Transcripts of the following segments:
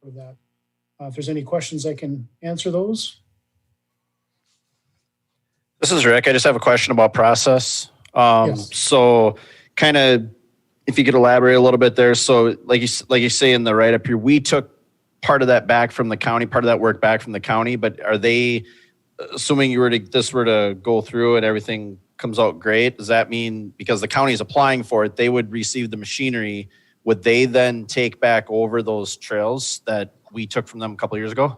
for that. If there's any questions, I can answer those. This is Rick. I just have a question about process. Yes. So kind of, if you could elaborate a little bit there. So like you say in the write-up here, we took part of that back from the county, part of that work back from the county, but are they, assuming this were to go through and everything comes out great, does that mean because the county is applying for it, they would receive the machinery, would they then take back over those trails that we took from them a couple of years ago?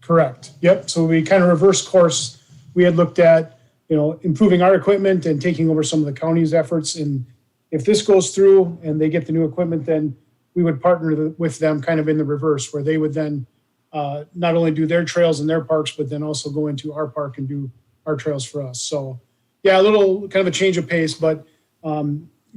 Correct. Yep. So we kind of reverse course. We had looked at, improving our equipment and taking over some of the county's efforts. And if this goes through and they get the new equipment, then we would partner with them kind of in the reverse, where they would then not only do their trails in their parks, but then also go into our park and do our trails for us. So yeah, a little kind of a change of pace, but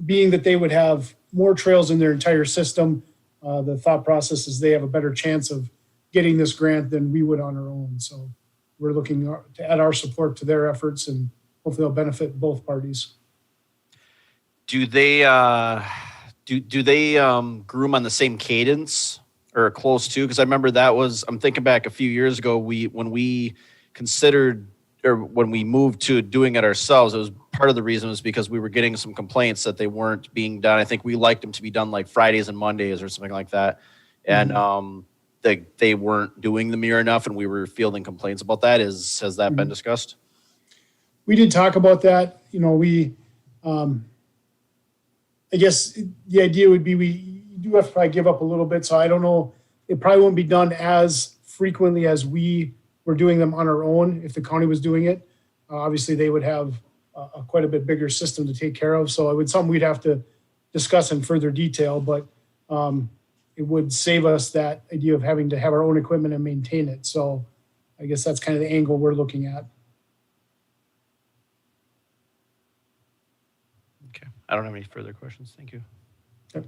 being that they would have more trails in their entire system, the thought process is they have a better chance of getting this grant than we would on our own. So we're looking to add our support to their efforts, and hopefully they'll benefit both parties. Do they do they groom on the same cadence or close to? Because I remember I'm thinking back a few years ago, when we considered, or when we moved to doing it ourselves, it was part of the reason was because we were getting some complaints that they weren't being done. I think we liked them to be done like Fridays and Mondays or something like that. And they weren't doing them near enough, and we were fielding complaints about that. Has that been discussed? We did talk about that. I guess the idea would be we do have to probably give up a little bit. So I don't know. It probably won't be done as frequently as we were doing them on our own. If the county was doing it, obviously they would have quite a bit bigger system to take care of. So it would something we'd have to discuss in further detail, but it would save us that idea of having to have our own equipment and maintain it. So I guess that's kind of the angle we're looking at. Okay. I don't have any further questions. Thank you. Okay.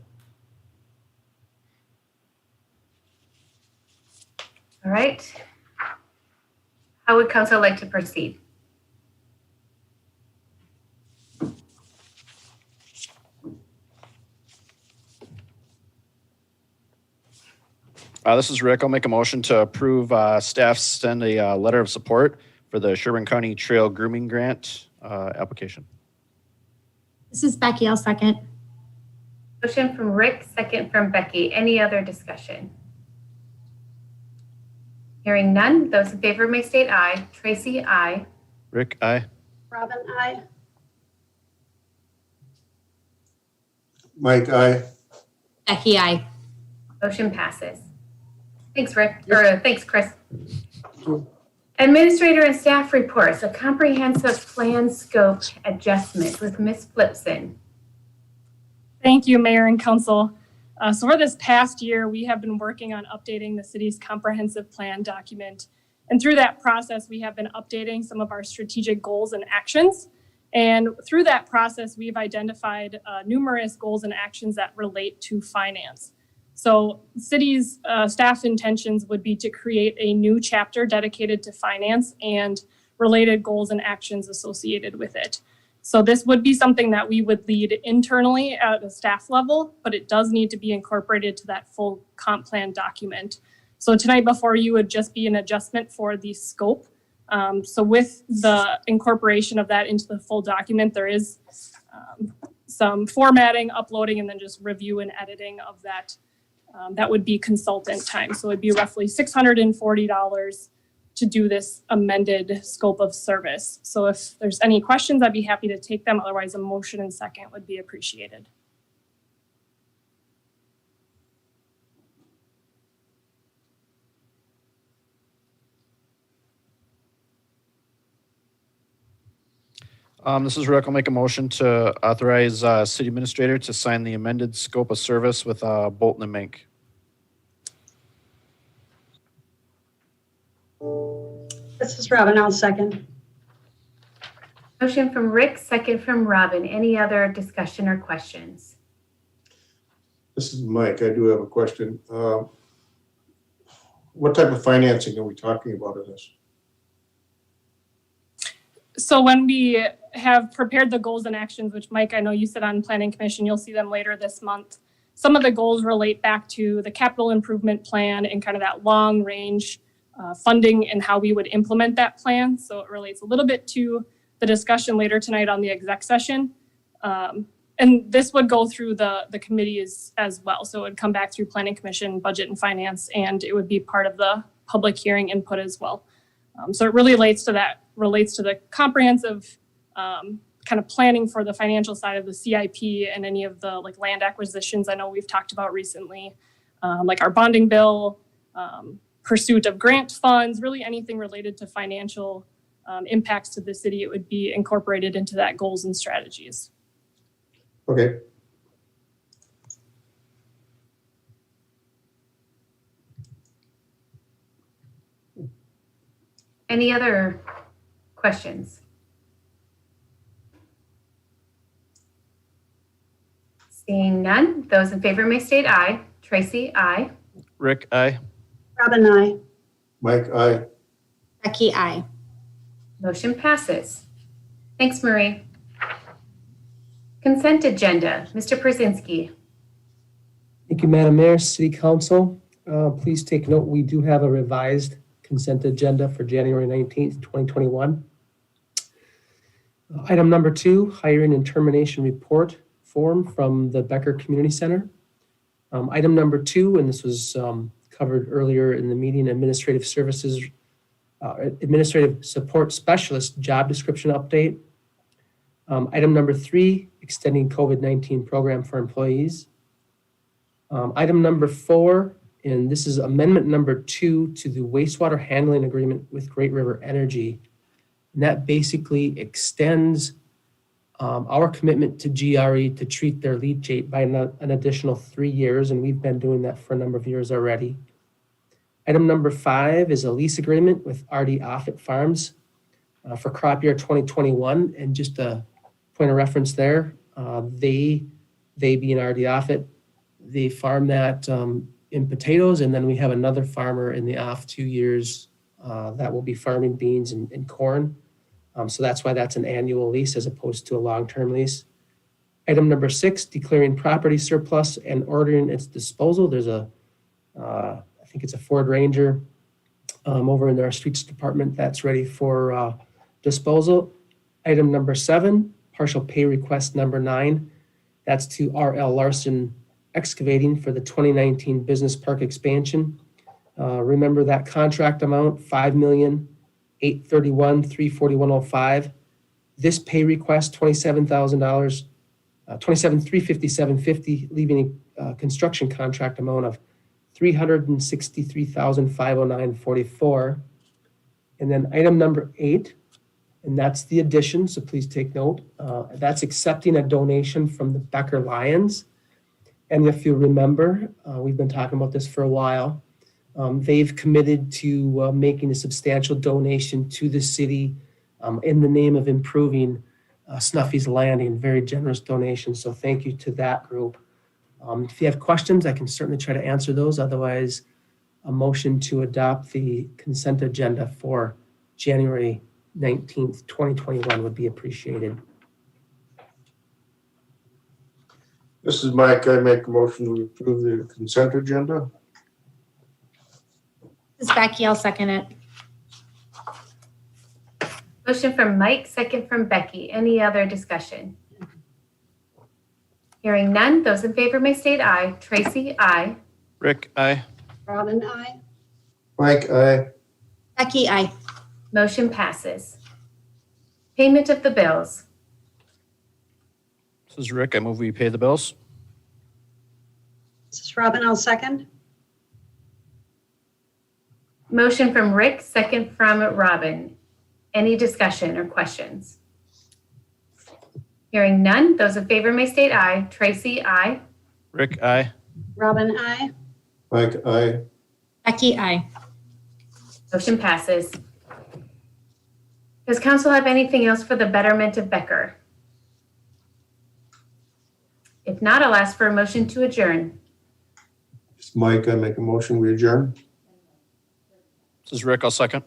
All right. How would council like to proceed? This is Rick. I'll make a motion to approve staff send a letter of support for the Sherburne County Trail Grooming Grant application. This is Becky. I'll second. Motion from Rick, second from Becky. Any other discussion? Hearing none, those in favor may state aye. Tracy, aye. Rick, aye. Robin, aye. Mike, aye. Becky, aye. Motion passes. Thanks, Rick. Or thanks, Chris. Administrator and staff reports, a comprehensive plan scope adjustment with Ms. Flipson. Thank you, Mayor and Council. So for this past year, we have been working on updating the city's comprehensive plan document. And through that process, we have been updating some of our strategic goals and actions. And through that process, we've identified numerous goals and actions that relate to finance. So city's staff intentions would be to create a new chapter dedicated to finance and related goals and actions associated with it. So this would be something that we would lead internally at the staff level, but it does need to be incorporated to that full comp plan document. So tonight before you would just be an adjustment for the scope. So with the incorporation of that into the full document, there is some formatting, uploading, and then just review and editing of that. That would be consultant time. So it'd be roughly $640 to do this amended scope of service. So if there's any questions, I'd be happy to take them. Otherwise, a motion and second would be appreciated. This is Rick. I'll make a motion to authorize city administrator to sign the amended scope of service with Bolton and Mink. This is Robin. I'll second. Motion from Rick, second from Robin. Any other discussion or questions? This is Mike. I do have a question. What type of financing are we talking about in this? So when we have prepared the goals and actions, which Mike, I know you sit on Planning Commission, you'll see them later this month. some of the goals relate back to the capital improvement plan and kind of that long range funding and how we would implement that plan. So it relates a little bit to the discussion later tonight on the exec session. And this would go through the committees as well. So it would come back through Planning Commission, Budget and Finance, and it would be part of the public hearing input as well. So it really relates to the comprehensive kind of planning for the financial side of the CIP and any of the like land acquisitions I know we've talked about recently, like our bonding bill, pursuit of grant funds, really anything related to financial impacts to the city. It would be incorporated into that goals and strategies. Okay. Any other questions? Seeing none, those in favor may state aye. Tracy, aye. Rick, aye. Robin, I. Mike, aye. Becky, I. Motion passes. Thanks, Marie. Consent agenda, Mr. Przinski. Thank you, Madam Mayor, City Council. Please take note, we do have a revised consent agenda for January 19th, 2021. Item number 2, hiring and termination report form from the Becker Community Center. Item number 2, and this was covered earlier in the meeting, administrative services, administrative support specialist job description update. Item number 3, extending COVID-19 program for employees. Item number 4, and this is amendment number 2 to the wastewater handling agreement with Great River Energy. And that basically extends our commitment to GRE to treat their leachate by an additional 3 years, and we've been doing that for a number of years already. Item number 5 is a lease agreement with R.D. Offutt Farms for crop year 2021, and just a point of reference there, they being R.D. Offutt, they farm that in potatoes, and then we have another farmer in the off 2 years that will be farming beans and corn. So that's why that's an annual lease as opposed to a long-term lease. Item number 6, declaring property surplus and ordering its disposal. There's I think it's a Ford Ranger over in our streets department that's ready for disposal. Item number 7, partial pay request number 9. That's to R.L. Larson Excavating for the 2019 Business Park expansion. Remember that contract amount, $5,831,341.05. This pay request, $27,000, $27,357.50, leaving a construction contract amount of $363,509.44. And then item number 8, and that's the addition, so please take note. That's accepting a donation from the Becker Lions. And if you remember, we've been talking about this for a while. They've committed to making a substantial donation to the city in the name of improving Snuffy's Landing, very generous donation. So thank you to that group. If you have questions, I can certainly try to answer those. Otherwise, a motion to adopt the consent agenda for January 19th, 2021 would be appreciated. This is Mike. I make a motion to approve the consent agenda. This is Becky, I'll second it. Motion from Mike, second from Becky. Any other discussion? Hearing none, those in favor may state aye. Tracy, aye. Rick, aye. Robin, I. Mike, aye. Becky, I. Motion passes. Payment of the bills. This is Rick. I move we pay the bills. This is Robin, I'll second. Motion from Rick, second from Robin. Any discussion or questions? Hearing none, those in favor may state aye. Tracy, aye. Rick, aye. Robin, I. Mike, aye. Becky, I. Motion passes. Does council have anything else for the betterment of Becker? If not, I'll ask for a motion to adjourn. This is Mike. I make a motion we adjourn. This is Rick. I'll second.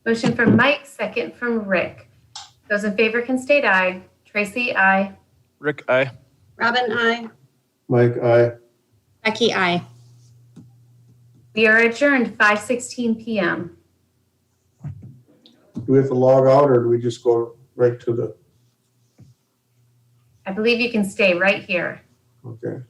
Motion from Mike, second from Rick. Those in favor can state aye. Tracy, aye. Rick, aye. Robin, I. Mike, aye. Becky, I. We are adjourned 5:16 PM. Do we have to log out or do we just go right to the, I believe you can stay right here. okay.